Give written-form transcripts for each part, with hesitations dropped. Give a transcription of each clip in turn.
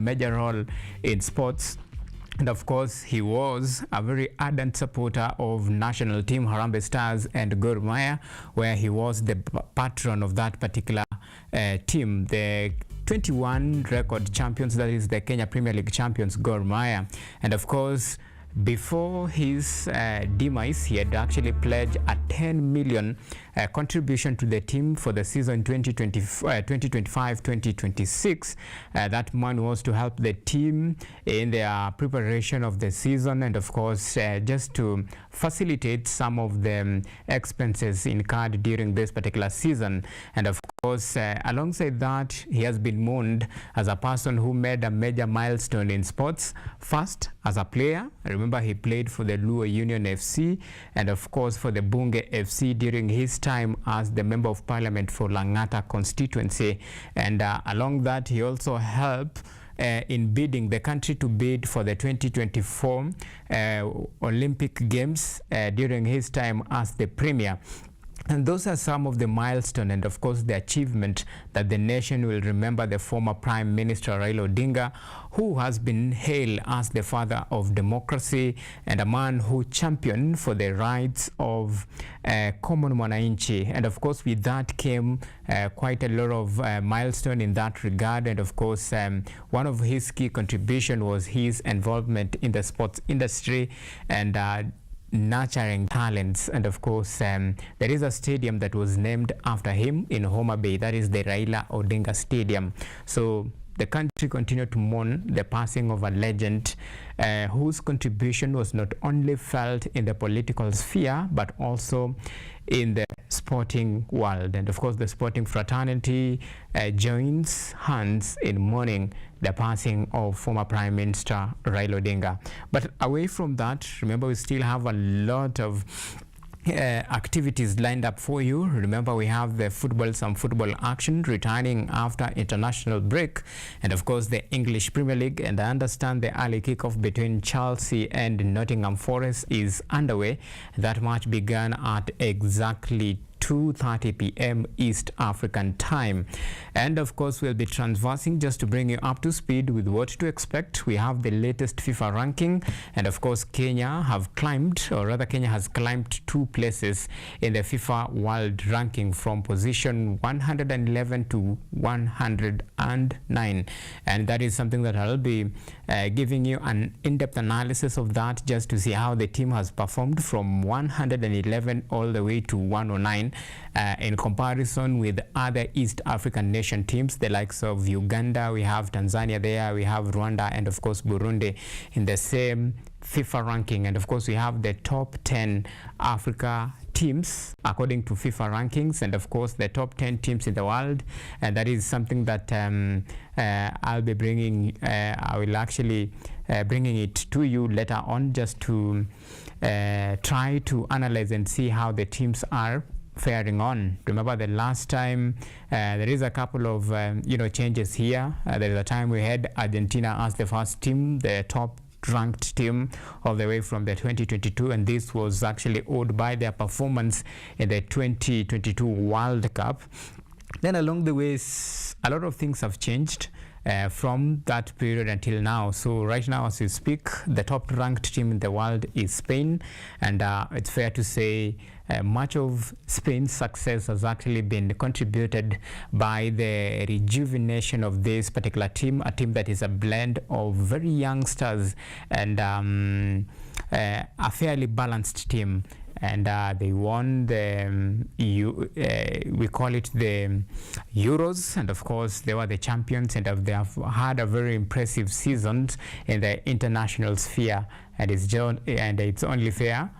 major role in sports. And of course, he was a very ardent supporter of national team Harambee Stars and Gor Mahia, where he was the patron of that particular team, the 21 record champions, that is the Kenya Premier League champions, Gor Mahia. And of course, before his demise, he had actually pledged a 10 million contribution to the team for the season 2025-2026. That money was to help the team in their preparation of the season, and of course just to facilitate some of the expenses incurred during this particular season. And of course, alongside that, he has been mourned as a person who made a major milestone in sports. First, as a player, remember he played for the Luo Union FC and of course for the Bunge FC during his time as the Member of Parliament for Langata constituency. And along that, he also helped in bidding the country to bid for the 2024 Olympic Games during his time as the Premier. And those are some of the milestones and of course the achievement that the nation will remember the former Prime Minister Raila Odinga, who has been hailed as the father of democracy and a man who championed for the rights of common mwananchi. And of course with that came quite a lot of milestone in that regard. And of course one of his key contribution was his involvement in the sports industry and nurturing talents. And of course there is a stadium that was named after him in Homa Bay, that is the Raila Odinga Stadium. So the country continued to mourn the passing of a legend whose contribution was not only felt in the political sphere but also in the sporting world. And of course the sporting fraternity joins hands in mourning the passing of former Prime Minister Raila Odinga. But away from that, remember we still have a lot of activities lined up for you. Remember we have the some football action returning after international break, and of course the English Premier League, and I understand the early kickoff between Chelsea and Nottingham Forest is underway. That match began at exactly 2:30 p.m. East African time. And of course we'll be transversing just to bring you up to speed with what to expect. We have the latest FIFA ranking, and of course Kenya have climbed, or rather Kenya has climbed 2 places in the FIFA World Ranking from position 111 to 109, and that is something that I'll be giving you an in-depth analysis of that, just to see how the team has performed from 111 all the way to 109 in comparison with other East African nation teams, the likes of Uganda, we have Tanzania there, we have Rwanda, and of course Burundi in the same FIFA ranking. And of course we have the top 10 Africa teams according to FIFA rankings, and of course the top 10 teams in the world. And that is something that I'll be bringing, I will actually bringing it to you later on, just to try to analyze and see how the teams are faring on. Remember the last time there is a couple of changes here. There is a time we had Argentina as the first team, the top ranked team all the way from the 2022, and this was actually owed by their performance in the 2022 World Cup. Then along the way a lot of things have changed from that period until now. So right now as we speak, the top ranked team in the world is Spain, and it's fair to say much of Spain's success has actually been contributed by the rejuvenation of this particular team, a team that is a blend of very young stars and a fairly balanced team. And they won the we call it the Euros, and of course they were the champions, and they have had a very impressive season in the international sphere, and it's only fair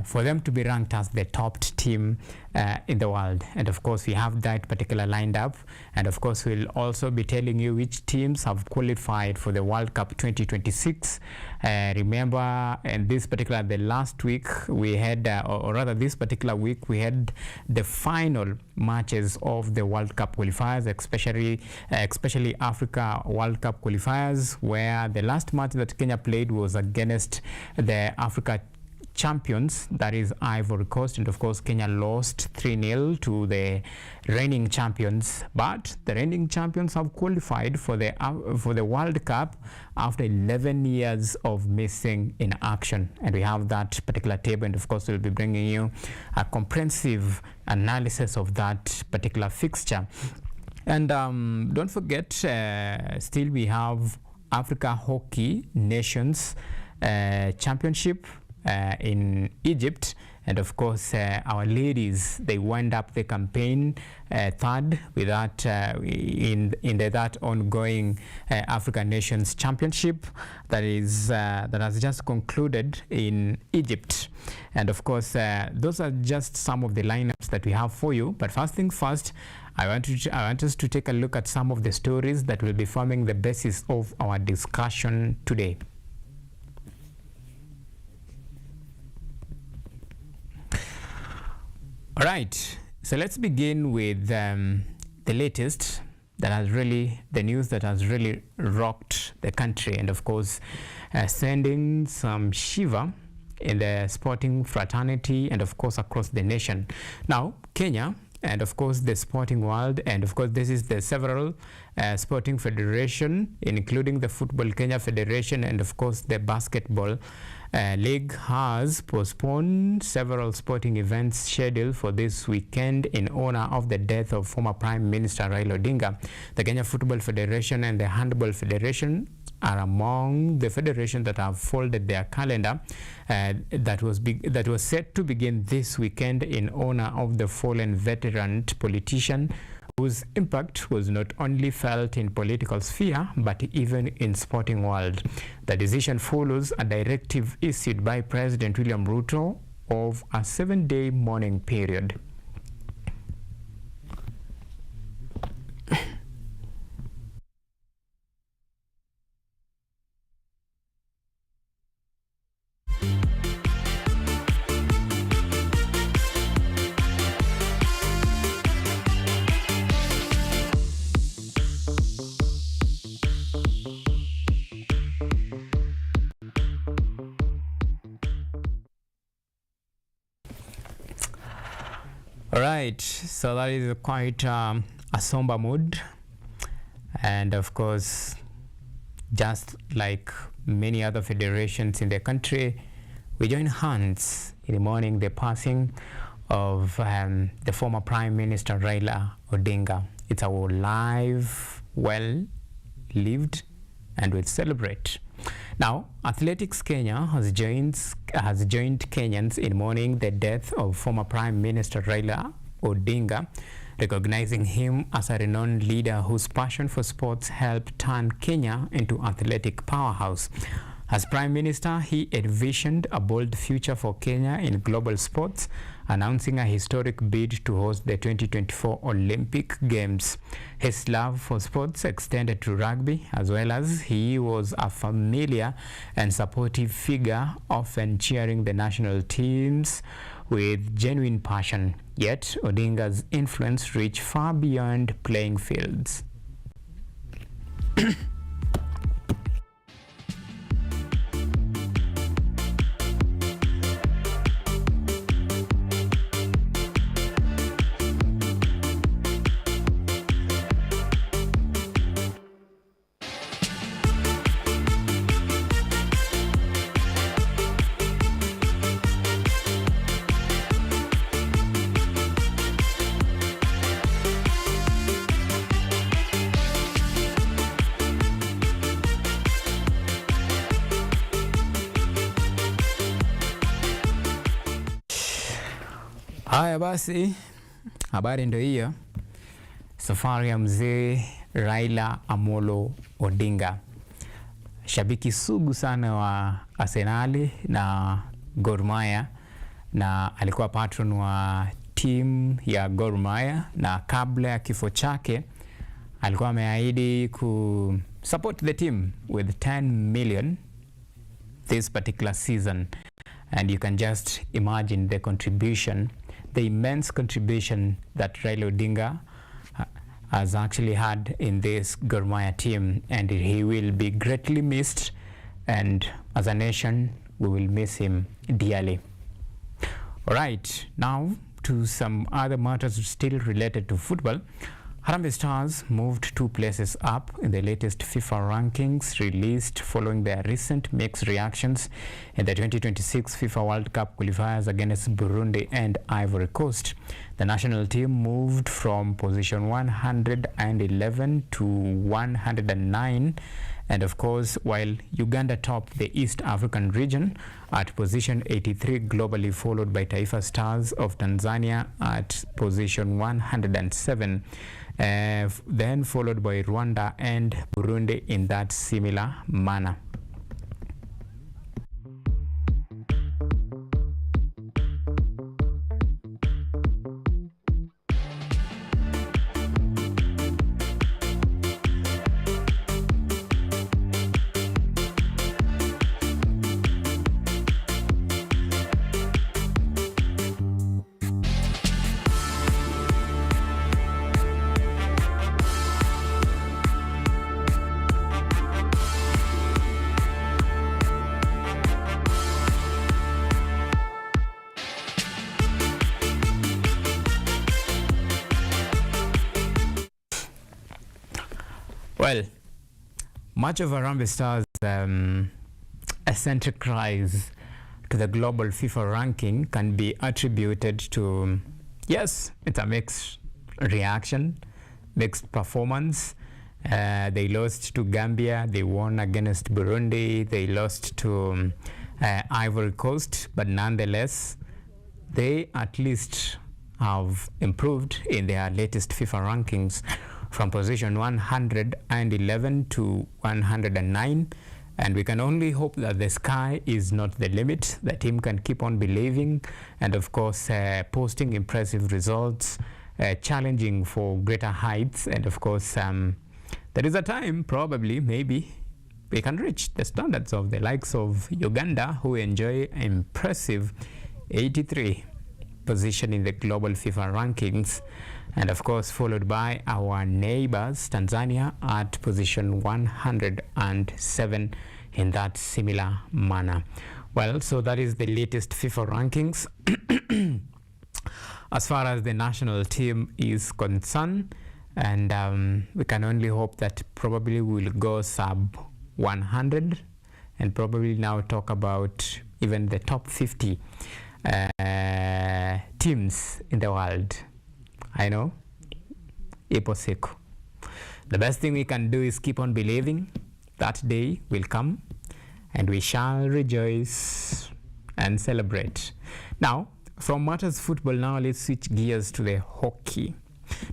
for them to be ranked as the top team in the world. And of course we have that particular lined up, and of course we'll also be telling you which teams have qualified for the World Cup 2026. Remember, in this particular, the last week we had, or rather this particular week, we had the final matches of the World Cup qualifiers, especially Africa World Cup qualifiers, where the last match that Kenya played was against the Africa champions, that is Ivory Coast, and of course Kenya lost 3-0 to the reigning champions, but the reigning champions have qualified for the World Cup after 11 years of missing in action. And we have that particular table, and of course we'll be bringing you a comprehensive analysis of that particular fixture. And don't forget, still we have Africa Hockey Nations Championship in Egypt, and of course our ladies, they wind up the campaign third with that in that ongoing African Nations Championship that has just concluded in Egypt. And of course those are just some of the lineups that we have for you, but first thing first, I want us to take a look at some of the stories that will be forming the basis of our discussion today. All right, so let's begin with the latest the news that has really rocked the country, and of course sending some shiver in the sporting fraternity and of course across the nation. Now, Kenya and of course the sporting world, and of course this is the several sporting federation, including the Football Kenya Federation and of course the Basketball League, has postponed several sporting events scheduled for this weekend in honor of the death of former Prime Minister Raila Odinga. The Kenya Football Federation and the Handball Federation are among the federations that have folded their calendar that was set to begin this weekend in honor of the fallen veteran politician whose impact was not only felt in political sphere but even in sporting world. The decision follows a directive issued by President William Ruto of a 7-day mourning period. All right, so that is quite a somber mood, and of course, just like many other federations in the country, we join hands in mourning the passing of the former Prime Minister Raila Odinga. It's our life well lived, and we'll celebrate. Now, Athletics Kenya has joined Kenyans in mourning the death of former Prime Minister Raila Odinga, recognizing him as a renowned leader whose passion for sports helped turn Kenya into athletic powerhouse. As Prime Minister, he envisioned a bold future for Kenya in global sports, announcing a historic bid to host the 2024 Olympic Games. His love for sports extended to rugby, as well as he was a familiar and supportive figure, often cheering the national teams with genuine passion. Yet, Odinga's influence reached far beyond playing fields. Haya basi, habari ndio hiyo. Safari ya mzee Raila Amolo Odinga, shabiki sugu sana wa Arsenal na Gor Mahia, na alikuwa patron wa team ya Gor Mahia, na kabla ya kifo chake alikuwa ameahidi ku support the team with 10 million this particular season. And you can just imagine the contribution, the immense contribution that Raila Odinga has actually had in this Gor Mahia team, and he will be greatly missed, and as a nation we will miss him dearly. All right, now to some other matters still related to football. Harambee Stars moved 2 places up in the latest FIFA rankings released following their recent mixed reactions in the 2026 FIFA World Cup qualifiers against Burundi and Ivory Coast. The national team moved from position 111 to 109, and of course, while Uganda topped the East African region at position 83 globally, followed by Taifa Stars of Tanzania at position 107. Then followed by Rwanda and Burundi in that similar manner. Well, much of Harambee Stars' eccentric rise to the global FIFA ranking can be attributed to, yes, it's a mixed reaction, mixed performance. They lost to Gambia, they won against Burundi, they lost to Ivory Coast, but nonetheless, they at least have improved in their latest FIFA rankings from position 111 to 109, and we can only hope that the sky is not the limit. The team can keep on believing and of course posting impressive results, challenging for greater heights, and of course there is a time probably maybe we can reach the standards of the likes of Uganda, who enjoy impressive 83 position in the global FIFA rankings, and of course followed by our neighbors Tanzania at position 107 in that similar manner. Well, so that is the latest FIFA rankings as far as the national team is concerned, and we can only hope that probably we'll go sub 100 and probably now talk about even the top 50 teams in the world. I know, ipo siku. The best thing we can do is keep on believing. That day will come and we shall rejoice and celebrate. Now, from matters football, now let's switch gears to the hockey.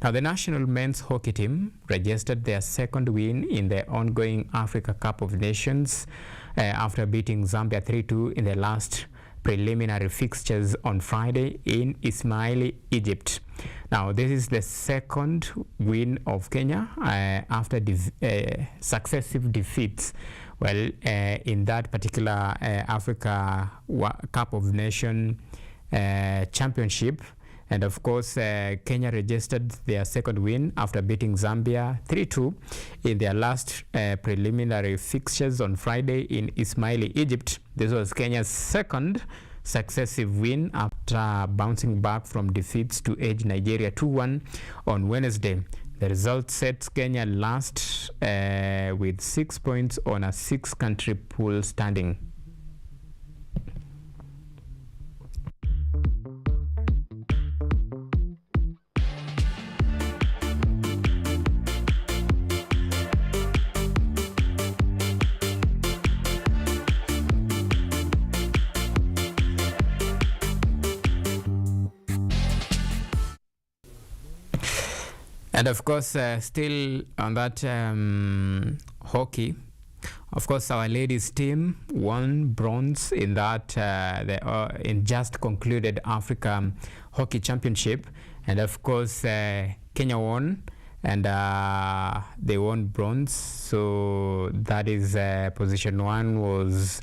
Now, the national men's hockey team registered their second win in the ongoing Africa Cup of Nations after beating Zambia 3-2 in the last preliminary fixtures on Friday in Ismaili, Egypt. Now, this is the second win of Kenya after successive defeats. Well, in that particular Africa Cup of Nations championship. And of course, Kenya registered their second win after beating Zambia 3-2 in their last preliminary fixtures on Friday in Ismaili, Egypt. This was Kenya's second successive win after bouncing back from defeats to edge Nigeria 2-1 on Wednesday. The result sets Kenya last with 6 points on a 6-country pool standing. And of course, still on that hockey, of course, our ladies team won bronze in that in just concluded Africa Hockey Championship, and of course, Kenya won, and they won bronze. So that is position 1 was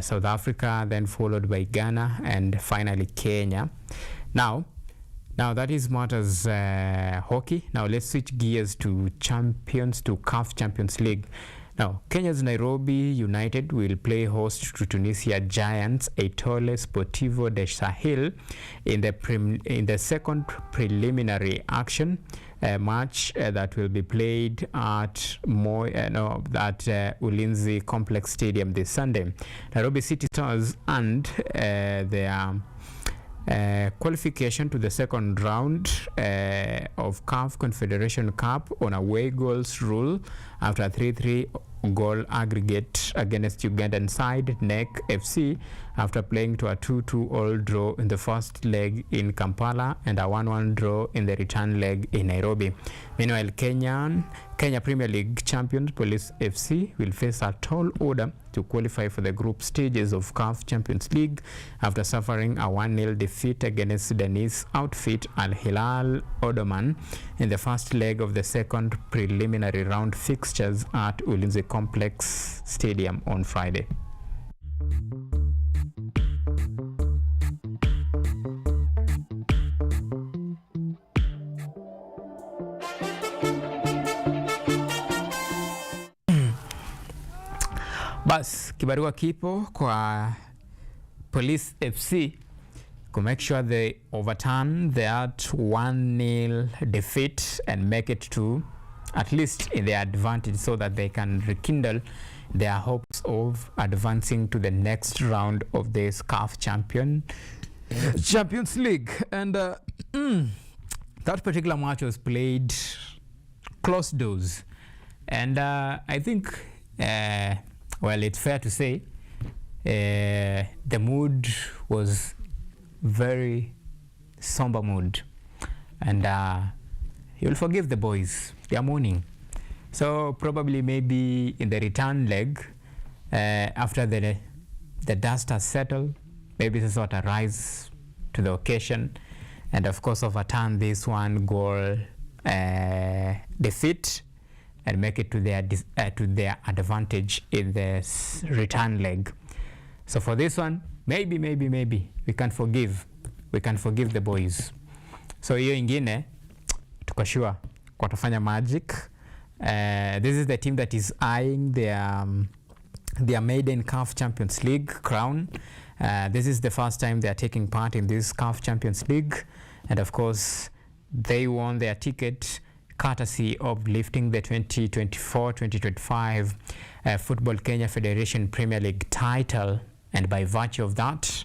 South Africa, then followed by Ghana, and finally Kenya. Now that is matters hockey. Now let's switch gears to CAF Champions League. Now, Kenya's Nairobi United will play host to Tunisia Giants Etoile Sportivo de Sahel in the second preliminary action match that will be played at Ulinzi Complex Stadium this Sunday. Nairobi City Stars and their qualification to the second round of CAF Confederation Cup on away goals rule after a 3-3 goal aggregate against Ugandan side NEC FC after playing to a 2-2 all draw in the first leg in Kampala and a 1-1 draw in the return leg in Nairobi. Meanwhile, Kenya Premier League champions Police FC will face a tall order to qualify for the group stages of CAF Champions League after suffering a 1-0 defeat against Sudanese outfit Al Hilal Omdurman in the first leg of the second preliminary round fixtures at Ulinzi Complex Stadium on Friday. Bas, kibarua kipo kwa Police FC to make sure they overturn that 1-0 defeat and make it to at least in their advantage so that they can rekindle their hopes of advancing to the next round of this CAF Champions League. And that particular match was played closed doors. And I think, well, it's fair to say the mood was very somber mood. And you'll forgive the boys, they are mourning. So probably maybe in the return leg, after the dust has settled, maybe this sort of rise to the occasion and of course overturn this 1-goal defeat and make it to their advantage in the return leg. So for this one, maybe we can forgive the boys. So hiyo ingine tuko sure watafanya magic. This is the team that is eyeing their maiden CAF Champions League crown. This is the first time they are taking part in this CAF Champions League, and of course they won their ticket courtesy of lifting the 2024-2025 Football Kenya Federation Premier League title, and by virtue of that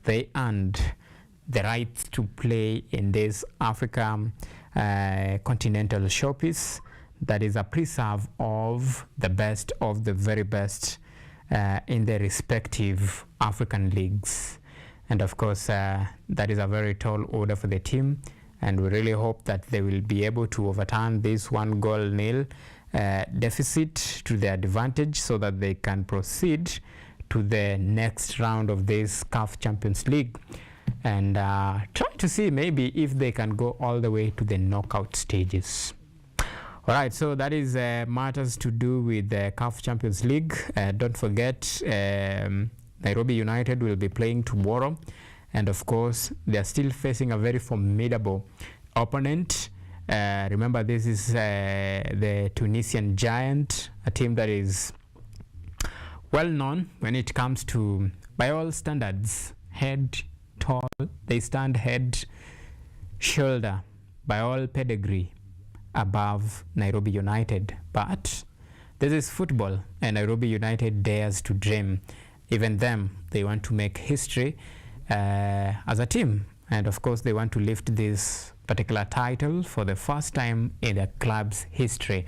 they earned the right to play in this Africa continental showpiece that is a preserve of the best of the very best in the respective African leagues. And of course that is a very tall order for the team, and we really hope that they will be able to overturn this 1-0 deficit to their advantage so that they can proceed to the next round of this CAF Champions League and try to see maybe if they can go all the way to the knockout stages. All right, so that is matters to do with the CAF Champions League. Don't forget, Nairobi United will be playing tomorrow, and of course they are still facing a very formidable opponent. Remember, this is the Tunisian Giant, a team that is well known when it comes to, by all standards, head tall. They stand head, shoulder, by all pedigree, above Nairobi United. But this is football, and Nairobi United dares to dream. Even them, they want to make history as a team, and of course they want to lift this particular title for the first time in the club's history,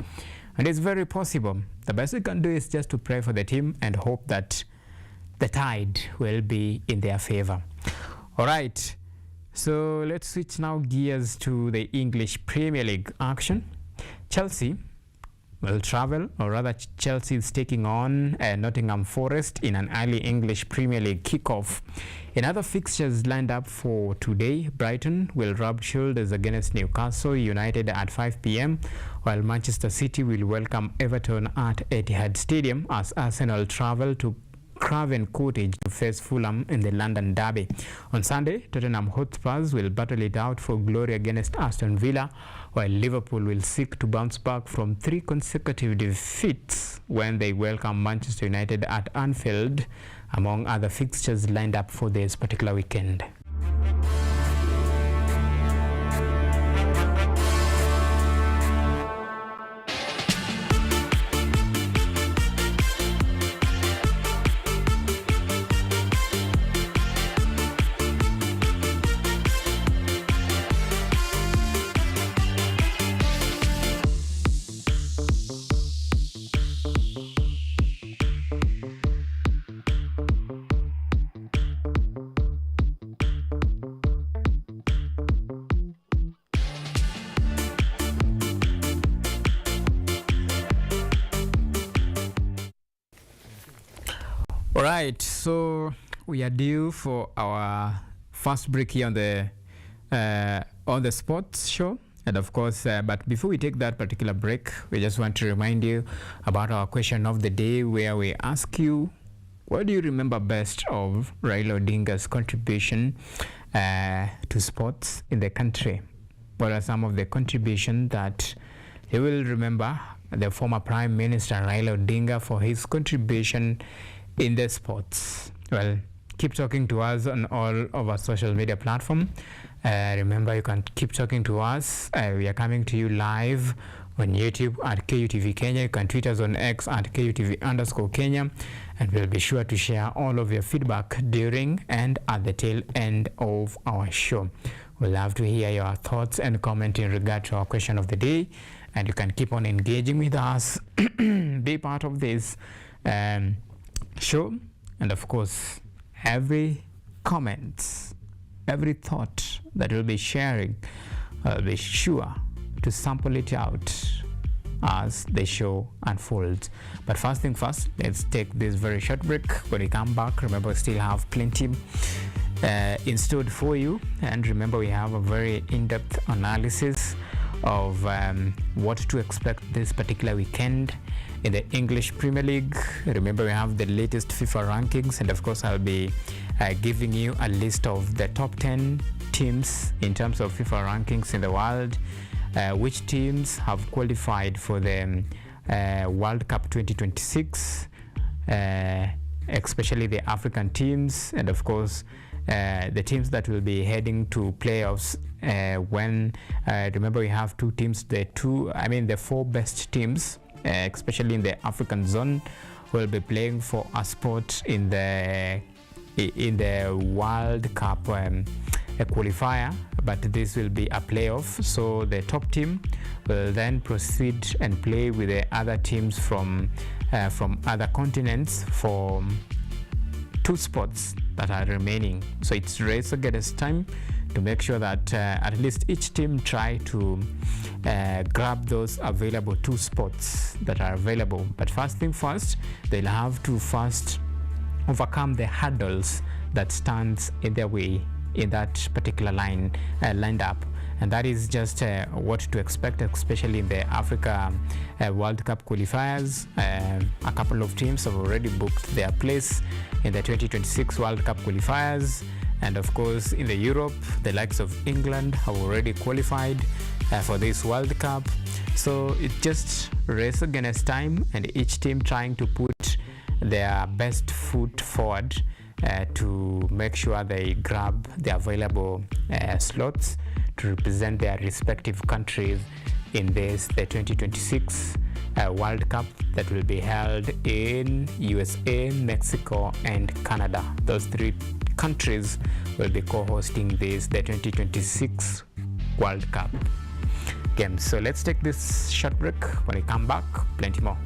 and it's very possible. The best we can do is just to pray for the team and hope that the tide will be in their favor. All right, so let's switch now gears to the English Premier League action. Chelsea will travel, or rather Chelsea is taking on Nottingham Forest in an early English Premier League kickoff. In other fixtures lined up for today, Brighton will rub shoulders against Newcastle United at 5 p.m, while Manchester City will welcome Everton at Etihad Stadium as Arsenal travel to Craven Cottage to face Fulham in the London Derby. On Sunday, Tottenham Hotspurs will battle it out for glory against Aston Villa, while Liverpool will seek to bounce back from 3 consecutive defeats when they welcome Manchester United at Anfield, among other fixtures lined up for this particular weekend. All right, so we are due for our first break here on the sports show, and of course, but before we take that particular break, we just want to remind you about our question of the day, where we ask you, what do you remember best of Raila Odinga's contribution to sports in the country? What are some of the contributions that you will remember the former Prime Minister Raila Odinga for his contribution in the sports? Well, keep talking to us on all of our social media platform. Remember, you can keep talking to us. We are coming to you live on YouTube at KUTV Kenya. You can tweet us on X at KUTV_Kenya, and we'll be sure to share all of your feedback during and at the tail end of our show. We'll love to hear your thoughts and comment in regard to our question of the day, and you can keep on engaging with us, be part of this show, and of course, every comment, every thought that we'll be sharing, I'll be sure to sample it out as the show unfolds. But first thing first, let's take this very short break. When we come back, remember, we still have plenty in store for you, and remember, we have a very in-depth analysis of what to expect this particular weekend in the English Premier League. Remember, we have the latest FIFA rankings, and of course, I'll be giving you a list of the top 10 teams in terms of FIFA rankings in the world, which teams have qualified for the World Cup 2026, especially the African teams, and of course, the teams that will be heading to playoffs when remember, we have two teams, the 4 best teams, especially in the African zone, will be playing for a spot in the World Cup qualifier, but this will be a playoff. So the top team will then proceed and play with the other teams from other continents for 2 spots that are remaining. So it's race against time to make sure that at least each team try to grab those available 2 spots that are available. But first thing first, they'll have to first overcome the hurdles that stands in their way in that particular lined up, and that is just what to expect, especially in the Africa World Cup qualifiers. A couple of teams have already booked their place in the 2026 World Cup qualifiers, and of course in the Europe, the likes of England have already qualified for this World Cup. So it's just race against time, and each team trying to put their best foot forward to make sure they grab the available slots to represent their respective countries in the 2026 World Cup that will be held in USA, Mexico, and Canada. Those 3 countries will be co-hosting the 2026 World Cup games. So let's take this short break. When we come back, plenty more.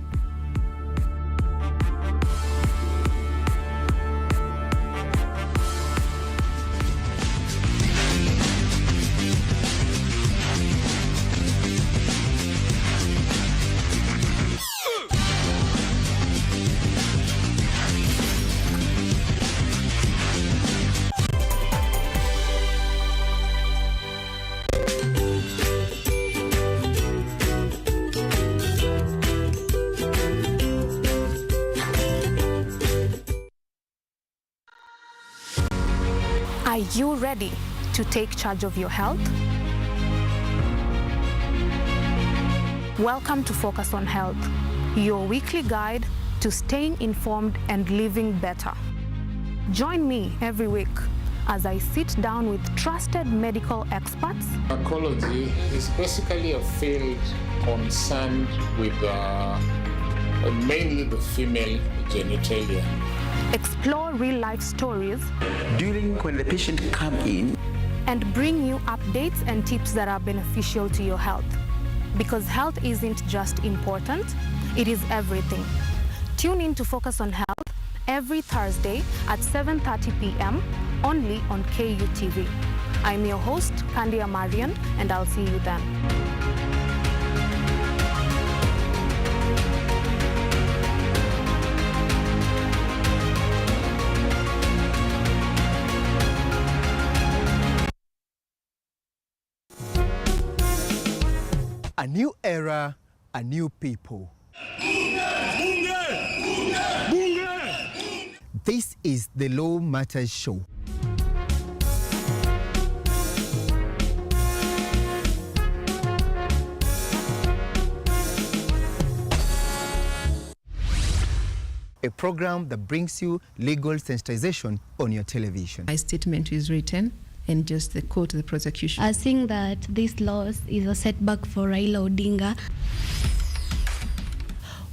Are you ready to take charge of your health? Welcome to Focus on Health, your weekly guide to staying informed and living better. Join me every week as I sit down with trusted medical experts. Gynecology is basically a field concerned with mainly the female genitalia. Explore real-life stories during when the patient come in, and bring you updates and tips that are beneficial to your health. Because health isn't just important, it is everything. Tune in to Focus on Health every Thursday at 7:30 p.m. only on KUTV. I'm your host, Kandia Marian, and I'll see you then. A new era, a new people. This is the Law Matters Show. A program that brings you legal sensitization on your television. My statement is written and just the quote the prosecution. I think that this loss is a setback for Raila Odinga.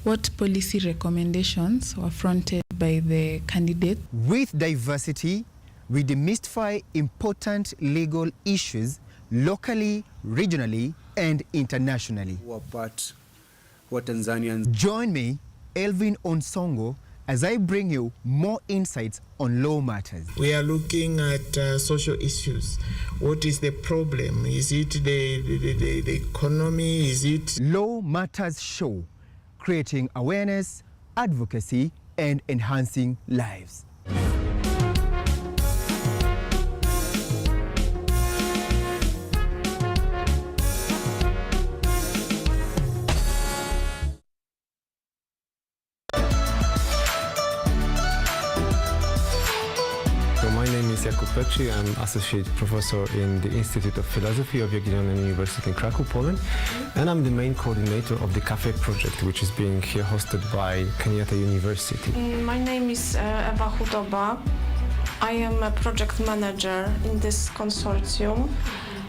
What policy recommendations were fronted by the candidate? With diversity, we demystify important legal issues locally, regionally, and internationally. What Tanzanians. Join me, Elvin Onsongo, as I bring you more insights on law matters. We are looking at social issues. What is the problem? Is it the economy? Is it... Law Matters Show, creating awareness, advocacy, and enhancing lives. My name is Jakub Petri. I'm Associate Professor in the Institute of Philosophy of Jagiellonian University in Krakow, Poland. And I'm the main coordinator of the CAFE project, which is being here hosted by Kenyatta University. My name is Ewa Hudoba. I am a project manager in this consortium.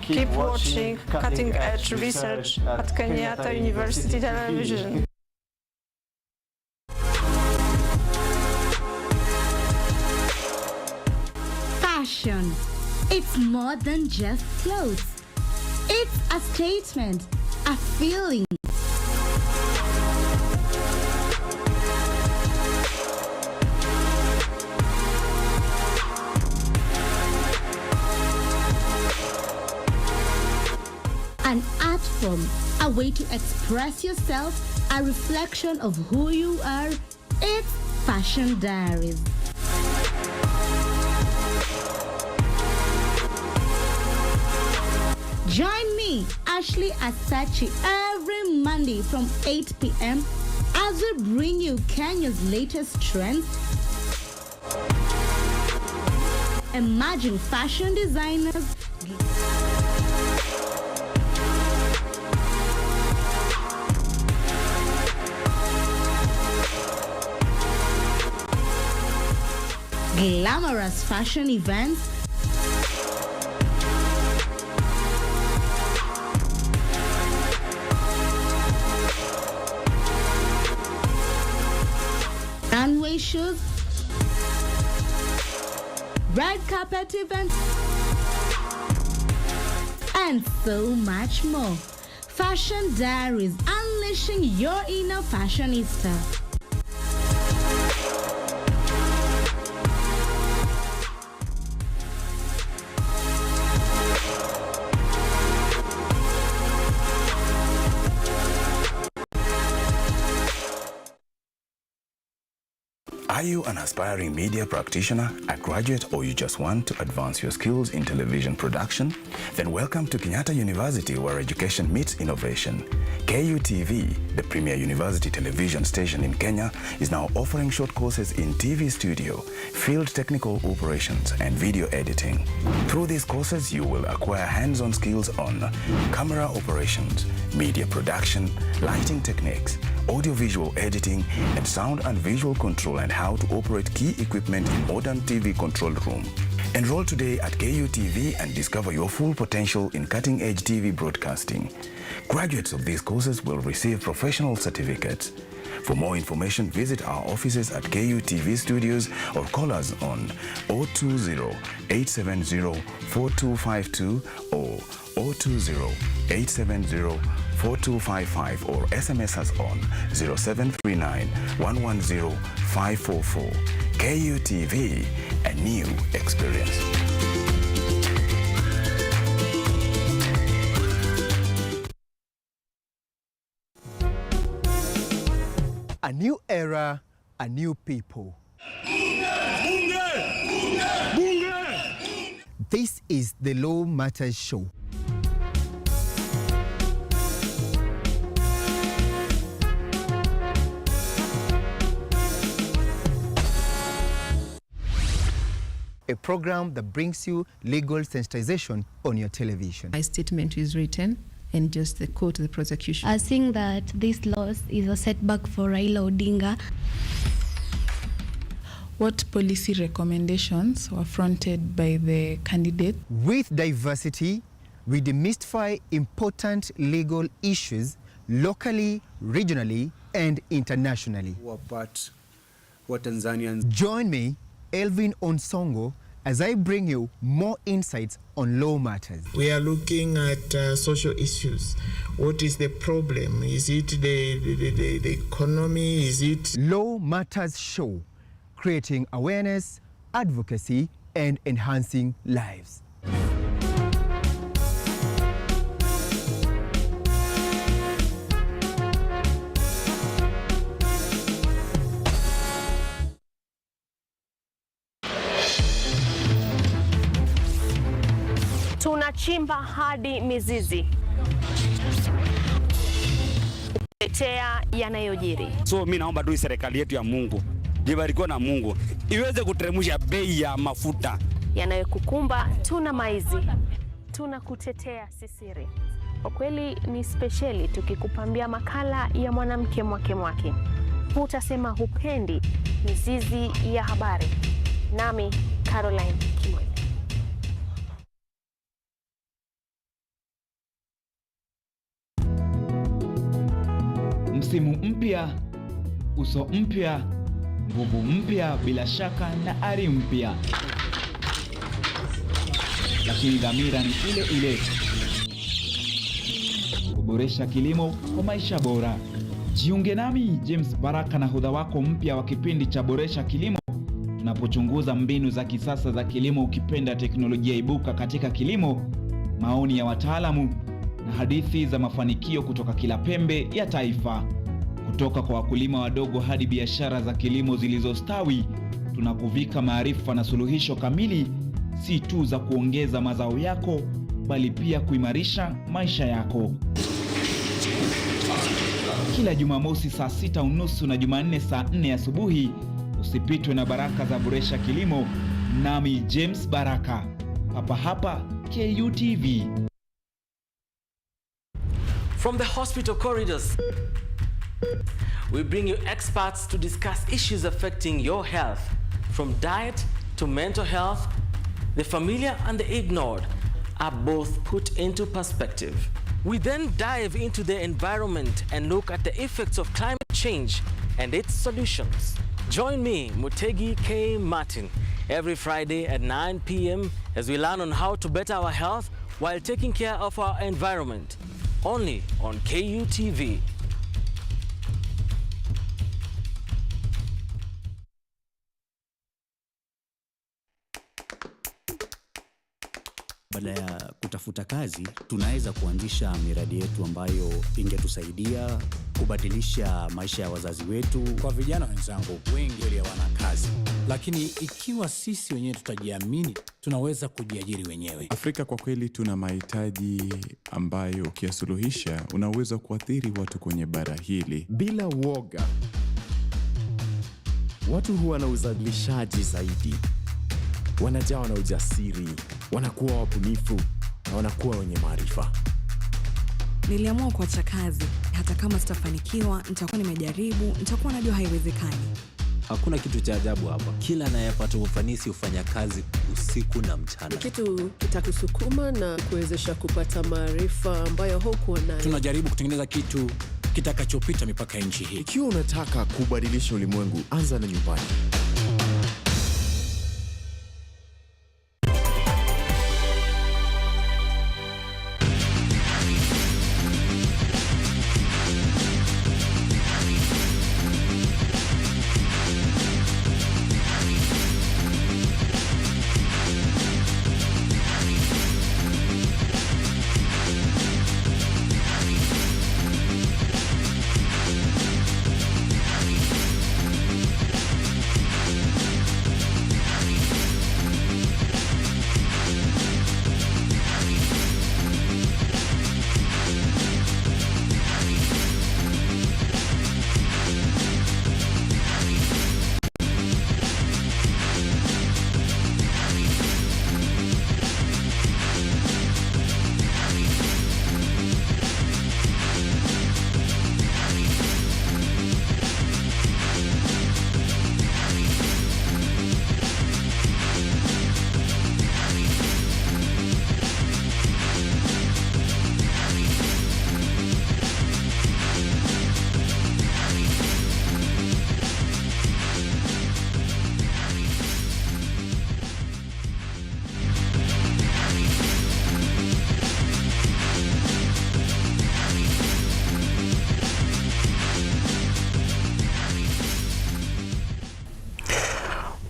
Keep watching cutting-edge research at Kenyatta University Television. Fashion. It's more than just clothes. It's a statement, a feeling. An art form, a way to express yourself, a reflection of who you are. It's Fashion Diaries. Join me, Ashley Asachi, every Monday from 8 p.m. as we bring you Kenya's latest trends. Imagine fashion designers, glamorous fashion events, runway shows, red carpet events, and so much more. Fashion Diaries, unleashing your inner fashionista. Are you an aspiring media practitioner, a graduate, or you just want to advance your skills in television production? Then welcome to Kenyatta University, where education meets innovation. KUTV, the premier university television station in Kenya, is now offering short courses in TV studio, field technical operations, and video editing. Through these courses, you will acquire hands-on skills on camera operations, media production, lighting techniques, audiovisual editing, and sound and visual control, and how to operate key equipment in modern TV control room. Enroll today at KUTV and discover your full potential in cutting-edge TV broadcasting. Graduates of these courses will receive professional certificates. For more information, visit our offices at KUTV Studios or call us on 020-870-4252 or 020-870-4255 or SMS us on 0739-110-544. KUTV, a new experience. A new era, a new people. This is the Law Matters Show. A program that brings you legal sensitization on your television. My statement is written and just the quote the prosecution. Saying that this loss is a setback for Raila Odinga. What policy recommendations were fronted by the candidate? With diversity, we demystify important legal issues locally, regionally, and internationally. Join me, Elvin Onsongo, as I bring you more insights on law matters. We are looking at social issues. What is the problem? Is it the economy? Is it... Law Matters Show, creating awareness, advocacy, and enhancing lives. Tunachimba hadi mizizi kutetea yanayojiri. So mimi naomba tu serikali yetu ya Mungu ibarikiwe na Mungu iweze kuteremsha bei ya mafuta yanayokukumba. Tuna maizi, tunakutetea sisiri. Kwa kweli ni speciali tukikupambia makala ya mwanamke mwake. Hutasema hupendi mizizi ya habari. Nami Caroline Kimwele. Msimu mpya, uso mpya, nguvu mpya, bila shaka na ari mpya. Lakini dhamira ni ile ile. Kuboresha kilimo kwa maisha bora. Jiunge nami James Baraka na nahodha wako mpya wa kipindi cha Boresha Kilimo, tunapochunguza mbinu za kisasa za kilimo, ukipenda teknolojia ibuka katika kilimo, maoni ya wataalamu na hadithi za mafanikio kutoka kila pembe ya taifa. Kutoka kwa wakulima wadogo hadi biashara za kilimo zilizostawi, tunakuvika maarifa na suluhisho kamili, si tu za kuongeza mazao yako, bali pia kuimarisha maisha yako. Kila Jumamosi saa 6:30 na Jumanne saa 4 asubuhi, usipitwe na baraka za Boresha Kilimo, nami James Baraka, hapa KUTV. From the hospital corridors, we bring you experts to discuss issues affecting your health, from diet to mental health. The familiar and the ignored are both put into perspective. We then dive into the environment and look at the effects of climate change and its solutions. Join me, Mutegi K. Martin, every Friday at 9 p.m. as we learn on how to better our health while taking care of our environment. Only on KUTV. Baada ya kutafuta kazi, tunaweza kuanzisha miradi yetu ambayo ingetusaidia kubadilisha maisha ya wazazi wetu. Kwa vijana wenzangu, wengi wale hawana kazi, lakini ikiwa sisi wenyewe tutajiamini, tunaweza kujiajiri wenyewe. Afrika kwa kweli tuna mahitaji ambayo ukiyasuluhisha unaweza kuathiri watu kwenye bara hili. Bila woga, watu huwa na uzalishaji zaidi, wanajawa na ujasiri, wanakuwa wabunifu na wanakuwa wenye maarifa. Niliamua kuacha kazi, hata kama sitafanikiwa, nitakuwa nimejaribu, nitakuwa najua haiwezekani. Hakuna kitu cha ajabu hapa. Kila anayepata ufanisi hufanya kazi usiku na mchana. Kitu kitakusukuma na kuwezesha kupata maarifa ambayo hukuwa nayo. Tunajaribu kutengeneza kitu kitakachopita mipaka ya nchi hii. Ikiwa unataka kubadilisha ulimwengu, anza na nyumbani.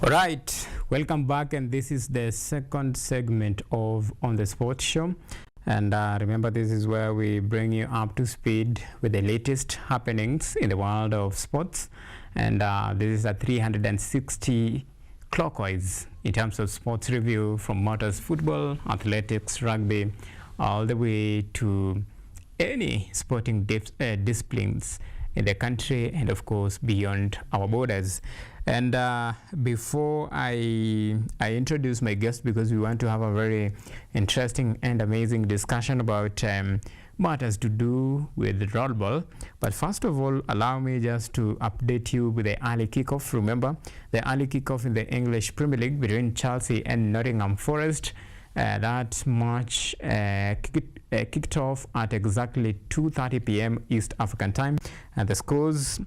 Right, welcome back, and this is the second segment of On the Sports Show. And remember, this is where we bring you up to speed with the latest happenings in the world of sports. And this is a 360 clockwise in terms of sports review, from motors, football, athletics, rugby, all the way to any sporting disciplines in the country and of course beyond our borders. And before I introduce my guest, because we want to have a very interesting and amazing discussion about matters to do with rollerball, but first of all, allow me just to update you with the early kickoff. Remember, the early kickoff in the English Premier League between Chelsea and Nottingham Forest. That match kicked off at exactly 2:30 p.m. East African time, and the scores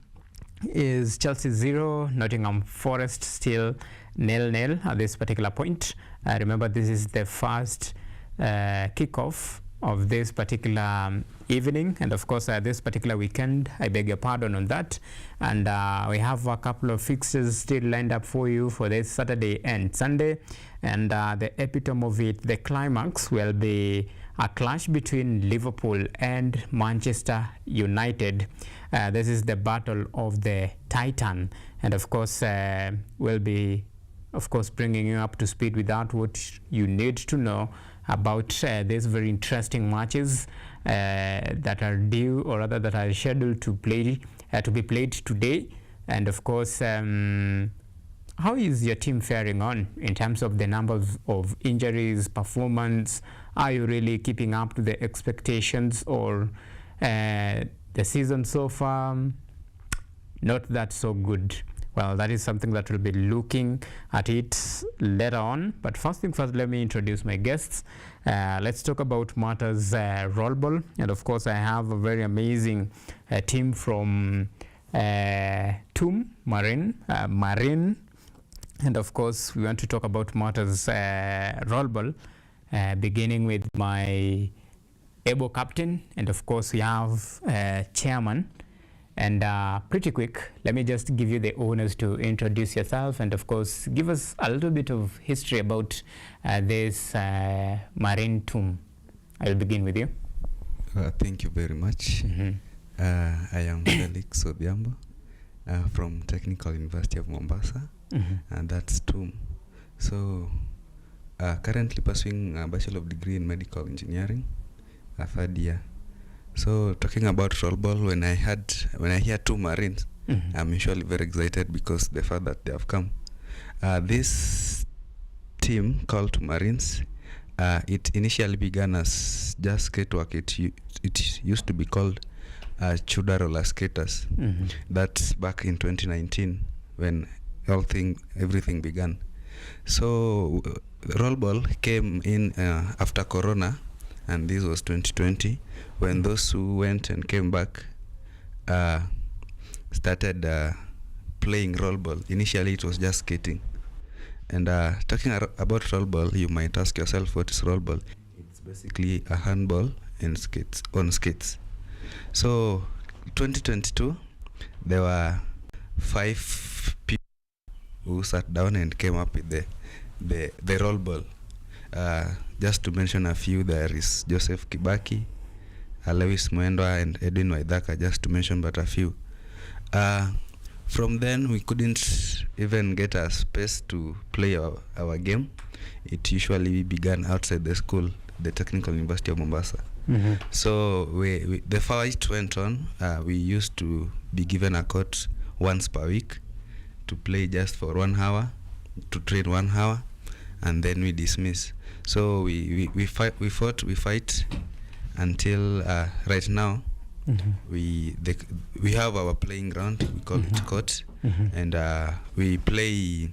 is Chelsea 0, Nottingham Forest still 0-0 at this particular point. Remember, this is the first kickoff of this particular evening, and of course this particular weekend. I beg your pardon on that. And we have a couple of fixtures still lined up for you for this Saturday and Sunday. And the epitome of it, the climax, will be a clash between Liverpool and Manchester United. This is the battle of the Titan, and of course we'll be bringing you up to speed with that, what you need to know about these very interesting matches that are due, or rather that are scheduled to be played today. And of course, how is your team faring on in terms of the numbers of injuries, performance? Are you really keeping up to the expectations, or the season so far not that so good? Well, that is something that we'll be looking at it later on. But first thing first, let me introduce my guests. Let's talk about matters rollerball. And of course, I have a very amazing team from TUM Marine. And of course, we want to talk about matters rollerball, beginning with my able captain. And of course, we have chairman And pretty quick, let me just give you the honors to introduce yourself and of course give us a little bit of history about this marine tomb. I will begin with you. Thank you very much. I am Felix Odhiambo from Technical University of Mombasa, and that's TUM. So currently pursuing a Bachelor of Degree in Medical Engineering, third year. So talking about rollball, when I hear two Marines, I'm usually very excited because the fact that they have come. This team called Marines, it initially began as just skate work. It used to be called Chuda Roller Skaters. That's back in 2019 when everything began. So rollball came in after Corona, and this was 2020 when those who went and came back started playing rollball. Initially it was just skating. And talking about rollball, you might ask yourself, what is rollball? It's basically a handball and on skates. So 2022 there were 5 people who sat down and came up with the rollball. Just to mention a few, there is Joseph Kibaki, Lewis Mwendwa, and Edwin Waithaka, just to mention but a few. From then we couldn't even get a space to play our game. It usually began outside the school, the Technical University of Mombasa. So the fight went on. We used to be given a court once per week to play just for 1 hour, to train 1 hour, and then we dismiss. So we fight until right now. We have our playing ground. We call it court, and we play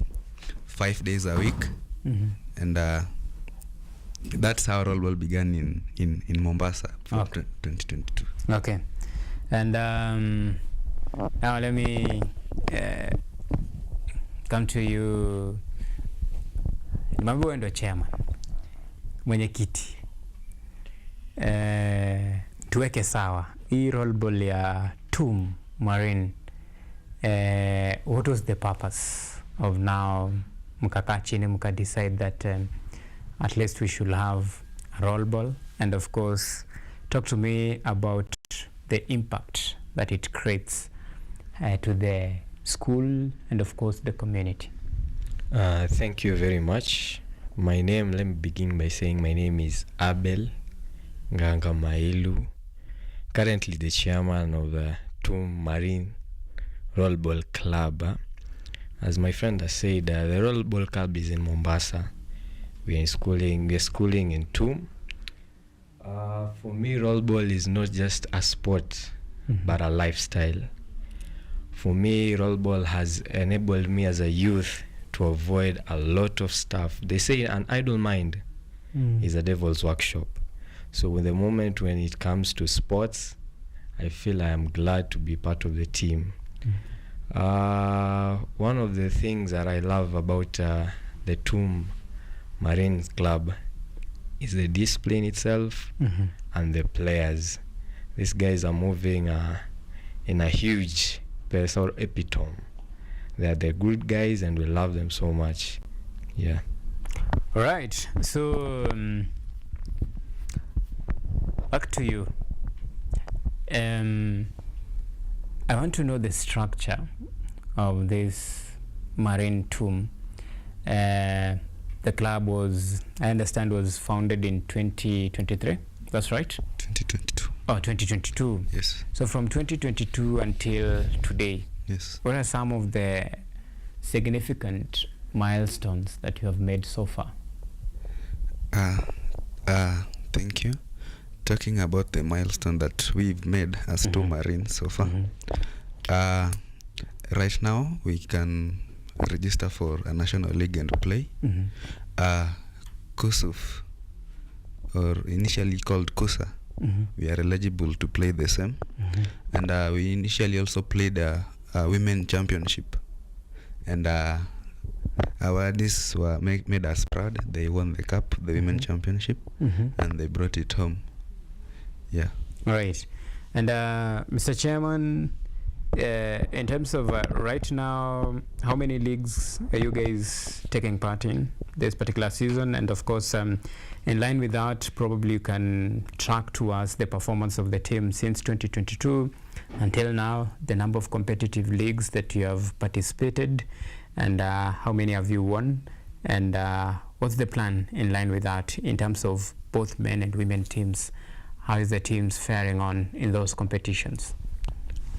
5 days a week, and that's how rollball began in Mombasa from 2022. Okay, and now let me come to you. Mambo wewe ndo chairman, mwenyekiti. Tuweke sawa hii rollball ya TUM Marine. What was the purpose of now mkakaa chini mka decide that at least we should have a rollball, and of course talk to me about the impact that it creates to the school and of course the community. Thank you very much. Let me begin by saying my name is Abel Nganga Mailu, currently the chairman of the TUM Marine Rollball Club. As my friend has said, the Rollball Club is in Mombasa. We are schooling in TUM. For me, rollball is not just a sport, but a lifestyle. For me, rollball has enabled me as a youth to avoid a lot of stuff. They say an idle mind is a devil's workshop. So in the moment when it comes to sports, I feel I am glad to be part of the team. One of the things that I love about the TUM Marines Club is the discipline itself and the players. These guys are moving in a huge pace or epitome. They are the good guys and we love them so much. Yeah. All right. So back to you. I want to know the structure of this Marine TUM. The club was, I understand, was founded in 2023. That's right? 2022. Oh, 2022. Yes. So from 2022 until today, yes, what are some of the significant milestones that you have made so far? Thank you. Talking about the milestone that we've made as TUM Marines so far. Right now we can register for a national league and play. KUSUF, or initially called KUSA, we are eligible to play the same. And we initially also played a women championship, and our this made us proud. They won the cup, the women championship, and they brought it home. Yeah. All right. And Mr. Chairman, in terms of right now, how many leagues are you guys taking part in this particular season? And of course, in line with that, probably you can track to us the performance of the team since 2022 until now, the number of competitive leagues that you have participated, and how many have you won, and what's the plan in line with that in terms of both men and women teams? How is the teams faring on in those competitions?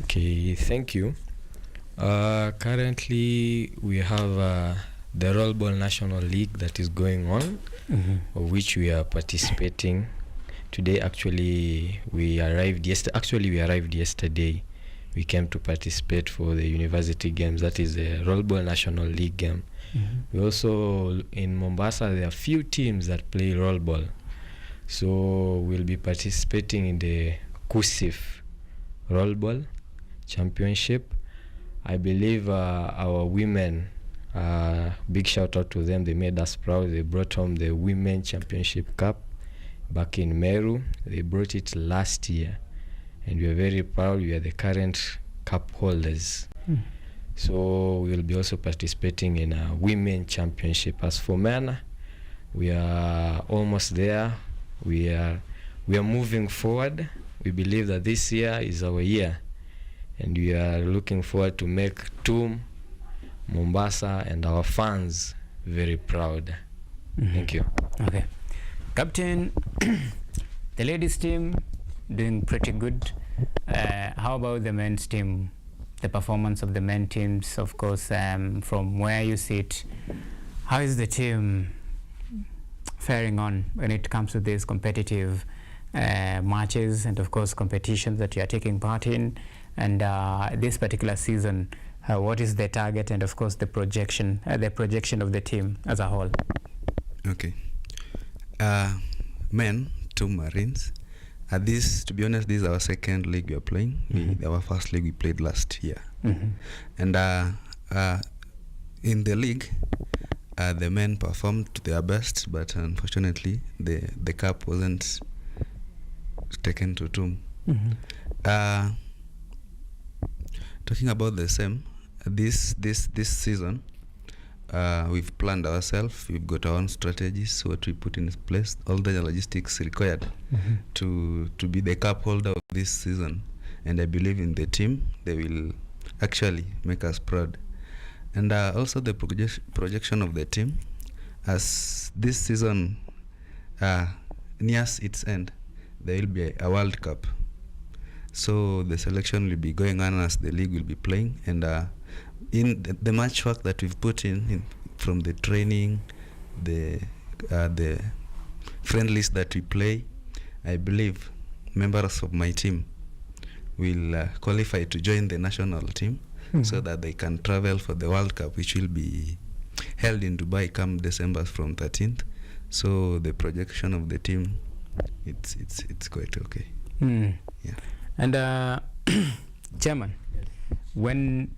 Okay, thank you. Currently, we have the Rollball National League that is going on, of which we are participating. Today, actually, we arrived yesterday. We came to participate for the university games. That is the Rollball National League game. We also, in Mombasa, there are few teams that play rollball. So we'll be participating in the KUTV Rollball Championship. I believe our women, big shout out to them. They made us proud. They brought home the Women Championship Cup back in Meru. They brought it last year, and we are very proud. We are the current cup holders. So we'll be also participating in a Women Championship. As for men, we are almost there. We are moving forward. We believe that this year is our year, and we are looking forward to make TUM, Mombasa, and our fans very proud. Thank you. Okay. Captain, the ladies team doing pretty good. How about the men's team? The performance of the men teams, of course, from where you sit, how is the team faring on when it comes to these competitive matches and of course competitions that you are taking part in, and this particular season, what is the target and of course the projection of the team as a whole? Okay. Men, TUM Marines. This, to be honest, this is our second league we are playing. Our first league we played last year. And in the league, the men performed to their best, but unfortunately, the cup wasn't taken to TUM. Talking about the same, this season, we've planned ourselves. We've got our own strategies, what we put in place, all the logistics required to be the cup holder of this season. And I believe in the team. They will actually make us proud. And also the projection of the team, as this season nears its end, there will be a World Cup. So the selection will be going on as the league will be playing, and in the match work that we've put in from the training, the friendlies that we play, I believe members of my team will qualify to join the national team so that they can travel for the World Cup, which will be held in Dubai come December from 13th. So the projection of the team, it's quite okay. Yeah. And Chairman, when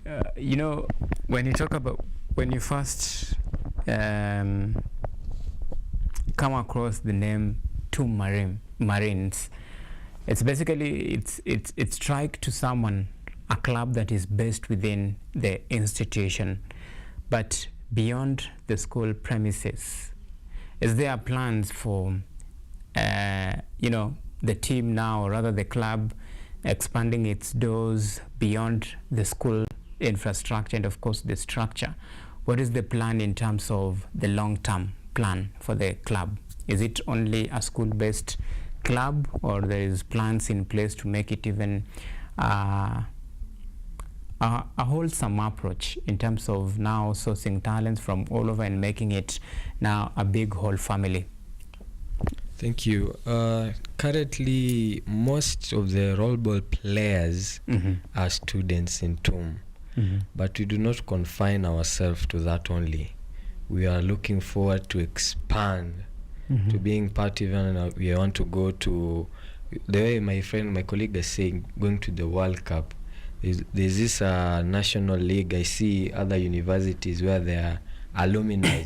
when you talk about when you first come across the name TUM Marines, it's basically it's strike to someone, a club that is based within the institution, but beyond the school premises. Is there plans for the team now, or rather the club, expanding its doors beyond the school infrastructure and of course the structure? What is the plan in terms of the long-term plan for the club? Is it only a school-based club, or there is plans in place to make it even a wholesome approach in terms of now sourcing talents from all over and making it now a big whole family? Thank you. Currently, most of the rollball players are students in TUM, but we do not confine ourselves to that only. We are looking forward to expand, to being part even. We want to go to the way my colleague is saying, going to the World Cup. There's this national league. I see other universities where their alumni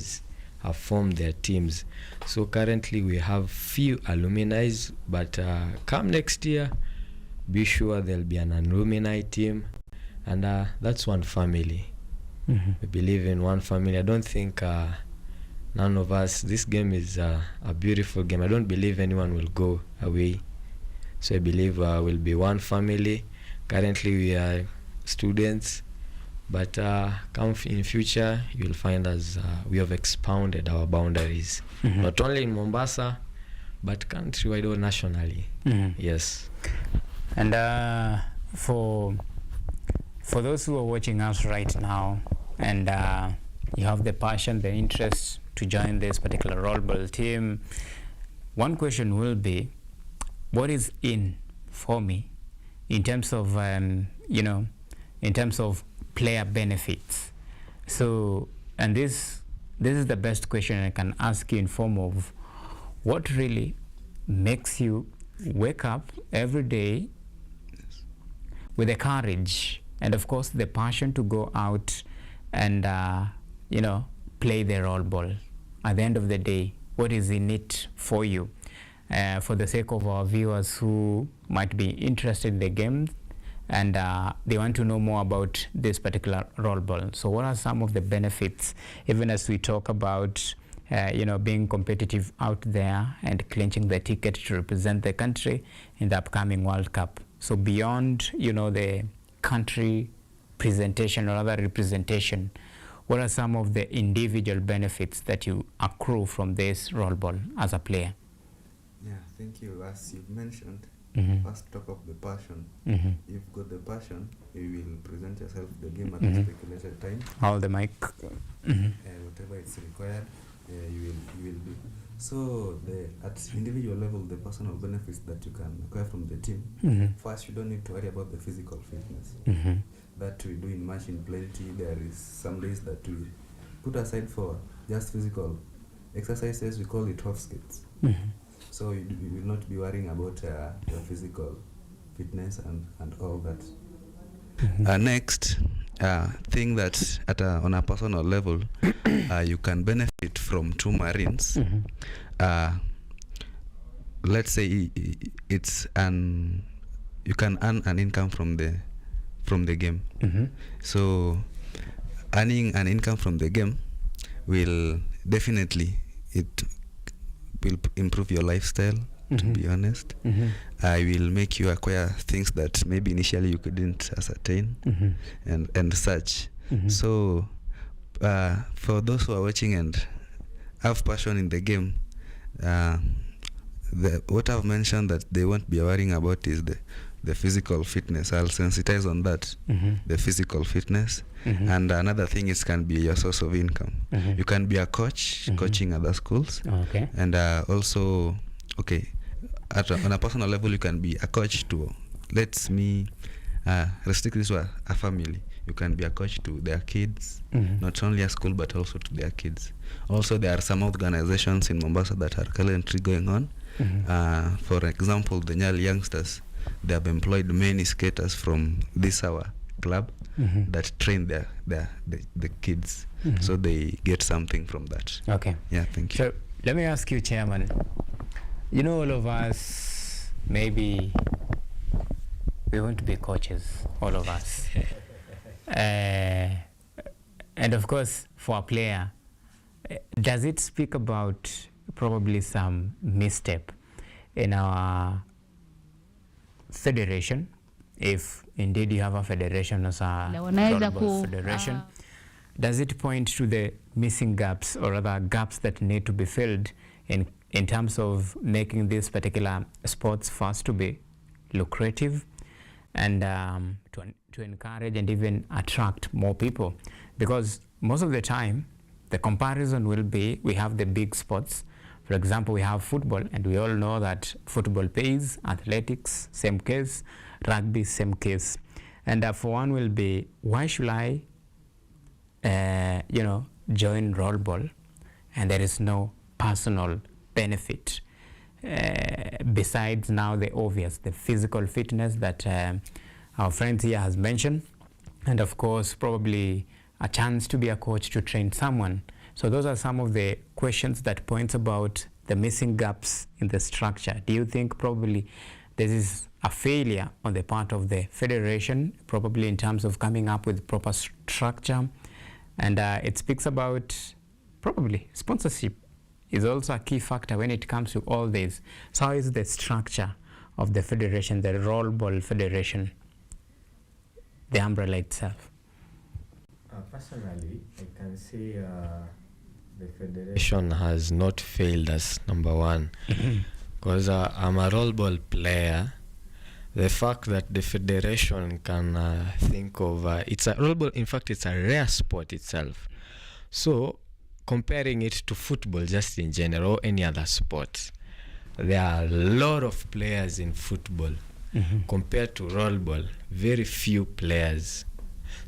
have formed their teams. So currently we have few alumni, but come next year, be sure there'll be an alumni team, And that's one family. We believe in one family. I don't think none of us, this game is a beautiful game. I don't believe anyone will go away. So I believe we'll be one family. Currently we are students, but come in future you'll find us we have expounded our boundaries, not only in Mombasa but countrywide or nationally. Yes. And for those who are watching us right now, and you have the passion, the interest to join this particular rollball team, one question will be, what is in for me in terms of in terms of player benefits? So, and this is the best question I can ask you in form of what really makes you wake up every day with the courage and of course the passion to go out and play the rollball. At the end of the day, what is in it for you? For the sake of our viewers who might be interested in the game and they want to know more about this particular rollball. So what are some of the benefits, even as we talk about being competitive out there and clinching the ticket to represent the country in the upcoming World Cup? So beyond the country presentation or other representation, what are some of the individual benefits that you accrue from this rollball as a player? Yeah, thank you. As you've mentioned, first talk of the passion. You've got the passion, you will present yourself the game at a speculated time. Hold the mic. Whatever it's required, you will do. So at individual level, the personal benefits that you can acquire from the team, first, you don't need to worry about the physical fitness. That we do in much in plenty. There is some days that we put aside for just physical exercises. We call it off skates. So you will not be worrying about your physical fitness and all that. Next thing that on a personal level, you can benefit from two Marines. Let's say you can earn an income from the game. So earning an income from the game will definitely will improve your lifestyle, to be honest. I will make you acquire things that maybe initially you couldn't ascertain and such. So for those who are watching and have passion in the game, what I've mentioned that they won't be worrying about is the physical fitness. I'll sensitize on that, the physical fitness. And another thing is can be your source of income. You can be a coach, coaching other schools. And also, on a personal level, you can be a coach to, let me restrict this to a family. You can be a coach to their kids, not only a school, but also to their kids. Also, there are some organizations in Mombasa that are currently going on. For example, the Nyali youngsters, they have employed many skaters from this our club that train the kids, so they get something from that. Okay. Yeah, thank you. So let me ask you, Chairman. All of us, maybe we want to be coaches, all of us. And of course, for a player, does it speak about probably some misstep in our federation, if indeed you have a federation as a football federation? Does it point to the missing gaps or other gaps that need to be filled in terms of making these particular sports first to be lucrative and to encourage and even attract more people? Because most of the time the comparison will be, we have the big sports. For example, we have football, and we all know that football pays, athletics, same case, rugby, same case. And for one will be, why should I, join rollball and there is no personal benefit besides now the obvious, the physical fitness that our friend here has mentioned, and of course probably a chance to be a coach to train someone. So those are some of the questions that points about the missing gaps in the structure. Do you think probably this is a failure on the part of the federation, probably in terms of coming up with proper structure. And it speaks about probably sponsorship is also a key factor when it comes to all this. So how is the structure of the federation, the Rollball Federation, the umbrella itself? Personally, I can say the federation has not failed us, number one, because I'm a rollball player. The fact that the federation can think of it's a rollball, in fact, it's a rare sport itself. So comparing it to football, just in general, or any other sport, there are a lot of players in football compared to rollball. Very few players.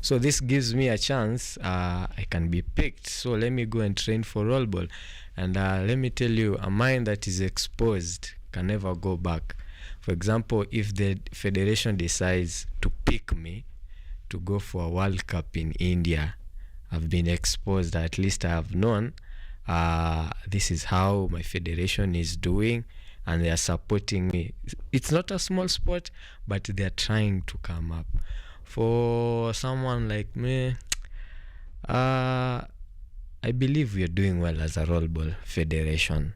So this gives me a chance. I can be picked. So let me go and train for rollball. And let me tell you, a mind that is exposed can never go back. For example, if the federation decides to pick me to go for a World Cup in India, I've been exposed. At least I have known this is how my federation is doing, and they are supporting me. It's not a small sport, but they are trying to come up. For someone like me, I believe we are doing well as a rollball federation,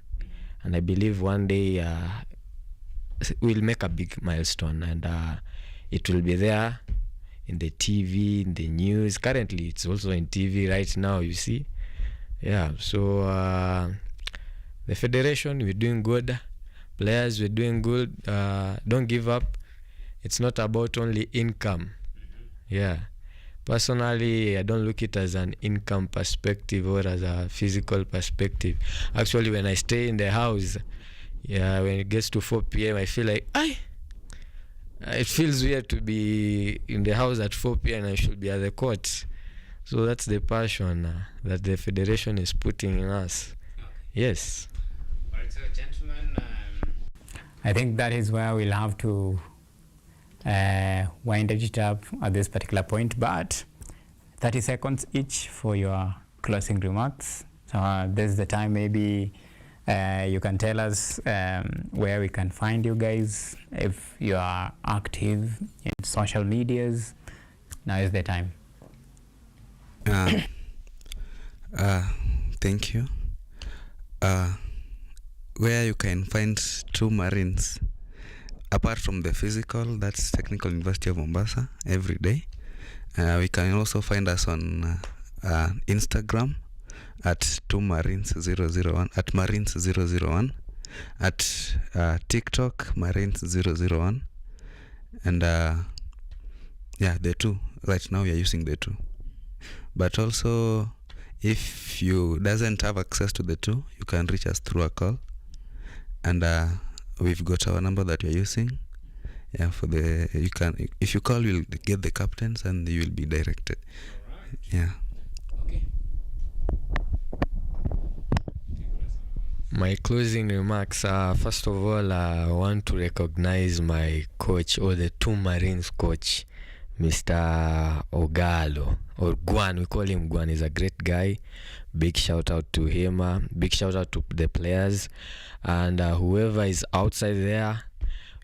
and I believe one day we'll make a big milestone, and it will be there in the TV, in the news. Currently, it's also in TV right now, you see. Yeah, so the federation, we're doing good. Players, we're doing good. Don't give up. It's not about only income. Yeah. Personally, I don't look it as an income perspective or as a physical perspective. Actually, when I stay in the house, when it gets to 4 p.m., I feel like, it feels weird to be in the house at 4 p.m. and I should be at the court. So that's the passion that the federation is putting in us. Yes. All right, so gentlemen, I think that is where we'll have to wind it up at this particular point, but 30 seconds each for your closing remarks. So this is the time. Maybe you can tell us where we can find you guys, if you are active in social medias. Now is the time. Thank you. Where you can find Two Marines, apart from the physical, that's Technical University of Mombasa every day. We can also find us on Instagram at 2marines001, at marines001, at TikTok marines001, and the two. Right now we are using the two. But also, if you doesn't have access to the two, you can reach us through a call, and we've got our number that you're using. Yeah, if you call, you'll get the captains and you will be directed. Right. Yeah. Okay. My closing remarks are, first of all, I want to recognize my coach, or the Two Marines coach, Mr. Ogalo, or Guan. We call him Guan. He's a great guy. Big shout out to him. Big shout out to the players, and whoever is outside there,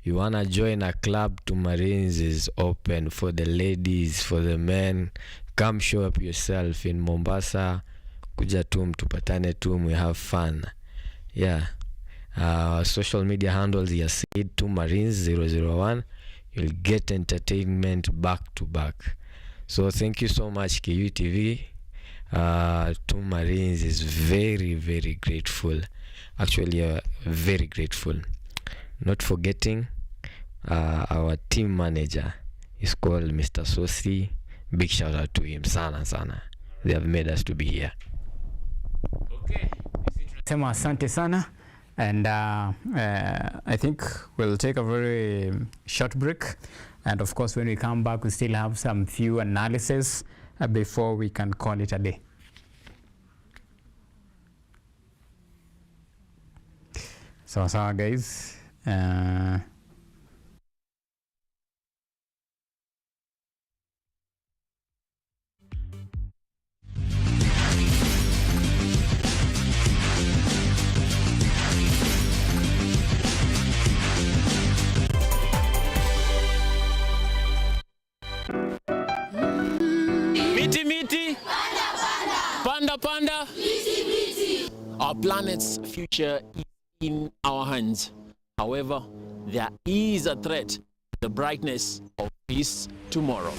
you wanna join a club, Two Marines is open for the ladies, for the men. Come show up yourself in Mombasa. Kuja tum, tupatane tum, we have fun. Yeah. Social media handles, you see Two Marines 001. You'll get entertainment back to back. So thank you so much, KUTV. Two Marines is very, very grateful. Actually, very grateful. Not forgetting our team manager is called Mr. Sosi. Big shout out to him. Sana sana. They have made us to be here. Okay. Sema asante sana. And I think we'll take a very short break. And of course, when we come back, we still have some few analysis before we can call it a day. So guys. Our planet's future is in our hands. However, there is a threat to the brightness of this tomorrow.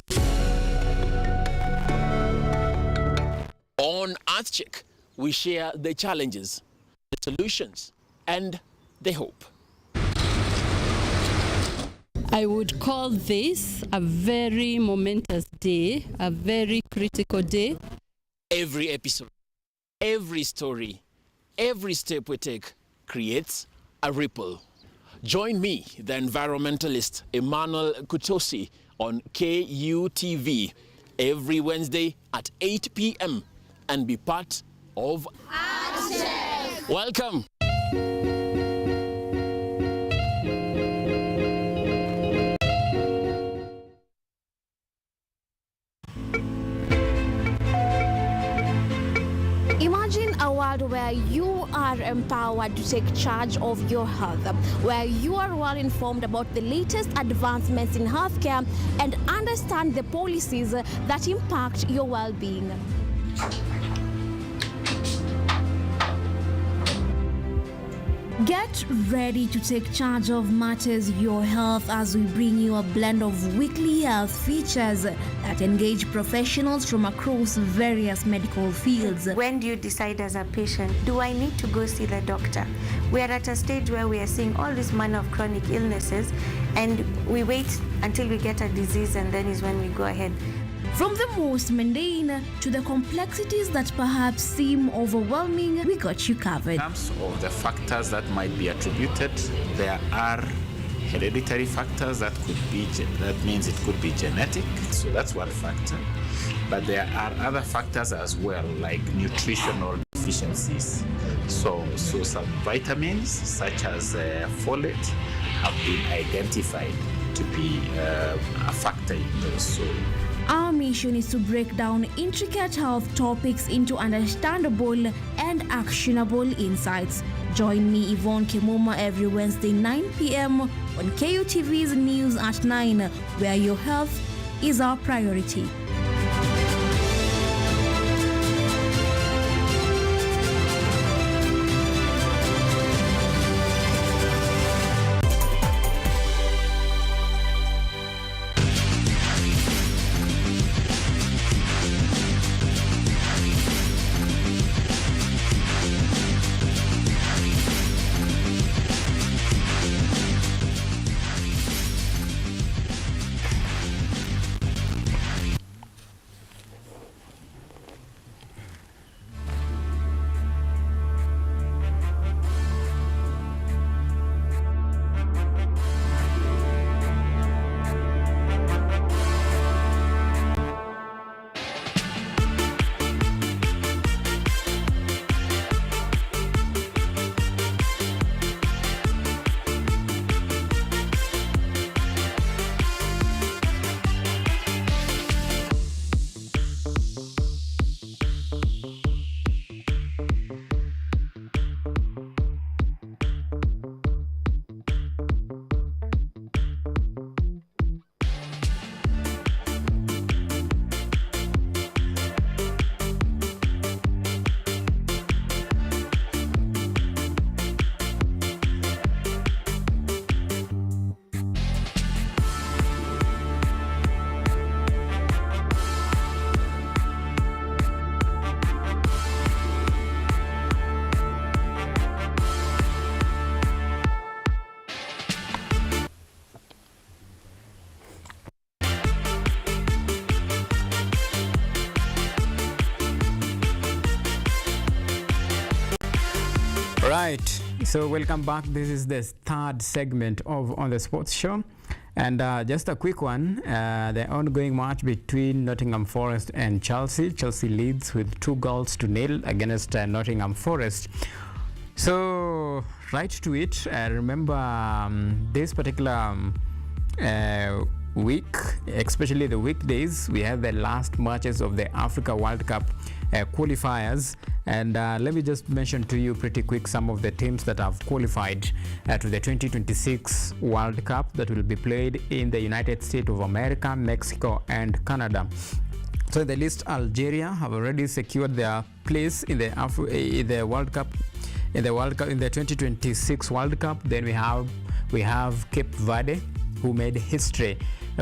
On EarthCheck, we share the challenges, the solutions, and the hope. I would call this a very momentous day, a very critical day. Every episode, every story, every step we take creates a ripple. Join me, the environmentalist Emmanuel Kutosi, on KUTV every Wednesday at 8 p.m. and be part of EarthCheck. Welcome. Imagine a world where you are empowered to take charge of your health, where you are well informed about the latest advancements in healthcare and understand the policies that impact your well-being. Get ready to take charge of matters your health as we bring you a blend of weekly health features that engage professionals from across various medical fields. When do you decide as a patient, do I need to go see the doctor? We are at a stage where we are seeing all this manner of chronic illnesses and we wait until we get a disease and then is when we go ahead. From the most mundane to the complexities that perhaps seem overwhelming, we got you covered. In terms of the factors that might be attributed, there are hereditary factors that could be, that means it could be genetic, so that's one factor. But there are other factors as well, like nutritional deficiencies. So some vitamins, such as folate, have been identified to be a factor in those. So our mission is to break down intricate health topics into understandable and actionable insights. Join me, Yvonne Kimuma, every Wednesday 9 p.m. on KUTV's News at 9, where your health is our priority. Right, so welcome back. This is the third segment of On the Sports Show. And just a quick one, the ongoing match between Nottingham Forest and Chelsea. Chelsea leads with 2-0 against Nottingham Forest. So, right to it, remember this particular week, especially the weekdays, we have the last matches of the Africa World Cup qualifiers, and let me just mention to you pretty quick some of the teams that have qualified to the 2026 World Cup that will be played in the United States of America, Mexico and Canada. So in the list, Algeria have already secured their place in the World Cup, in the 2026 World Cup. Then we have Cape Verde, who made history,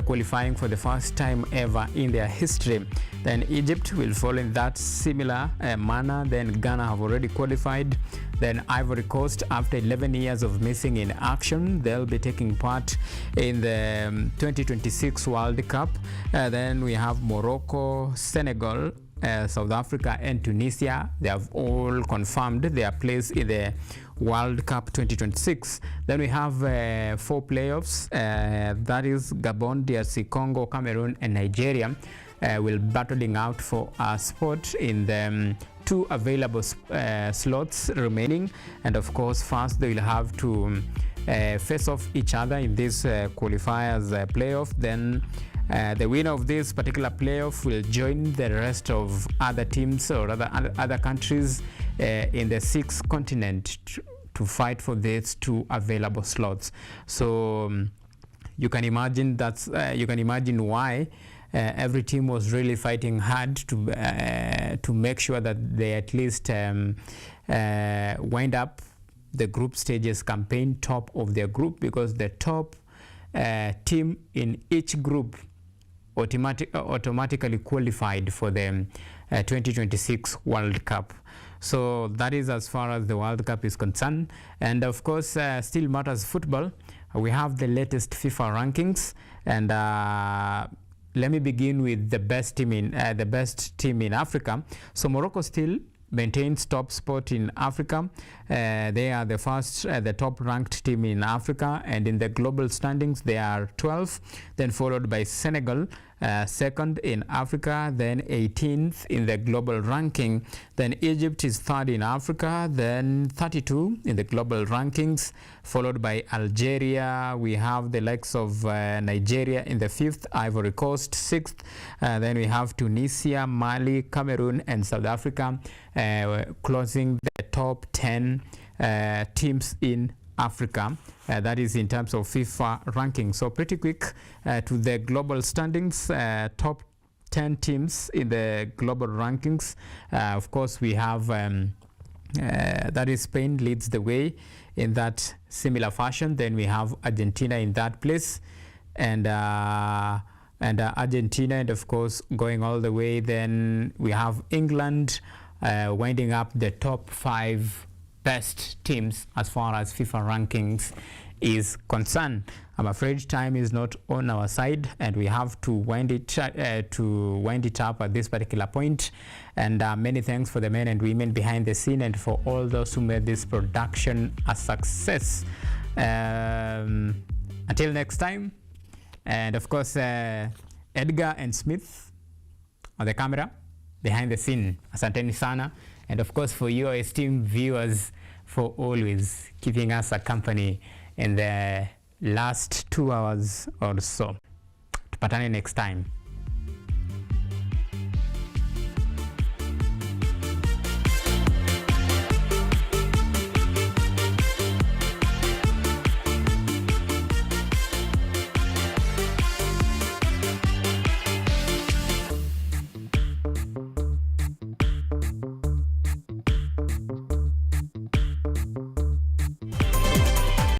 qualifying for the first time ever in their history. Then Egypt will follow in that similar manner. Then Ghana have already qualified. Then Ivory Coast, after 11 years of missing in action, they'll be taking part in the 2026 World Cup. Then we have Morocco, Senegal, South Africa and Tunisia. They have all confirmed their place in the World Cup 2026. Then we have 4 playoffs. That is Gabon, DRC Congo, Cameroon and Nigeria will battling out for a spot in the 2 available slots remaining. And of course, first they will have to face off each other in this qualifiers playoff. Then the winner of this particular playoff will join the rest of other teams or other countries in the 6th continent to fight for these 2 available slots. So you can imagine why every team was really fighting hard to make sure that they at least wind up the group stages campaign top of their group, because the top team in each group automatically qualified for the 2026 World Cup. So that is as far as the World Cup is concerned. And of course, still matters football. We have the latest FIFA rankings, and let me begin with the best team in Africa. So Morocco still maintains top spot in Africa. They are the top ranked team in Africa, and in the global standings they are 12, then followed by Senegal, second in Africa, then 18th in the global ranking. Then Egypt is third in Africa, then 32 in the global rankings, followed by Algeria. We have the likes of Nigeria in the 5th, Ivory Coast 6th, then we have Tunisia, Mali, Cameroon and South Africa closing the top 10 teams in Africa. That is in terms of FIFA ranking. So pretty quick to the global standings, top 10 teams in the global rankings. Of course, we have that is Spain leads the way in that similar fashion. Then we have Argentina in that place, and Argentina, and of course going all the way. Then we have England winding up the top 5 best teams as far as FIFA rankings is concerned. I'm afraid time is not on our side, and we have to wind it up at this particular point. And many thanks for the men and women behind the scene, and for all those who made this production a success. Until next time, and of course Edgar and Smith on the camera behind the scene. Asanteni sana. And of course, for your esteemed viewers, for always keeping us a company in the last 2 hours or so. Tupatane next time.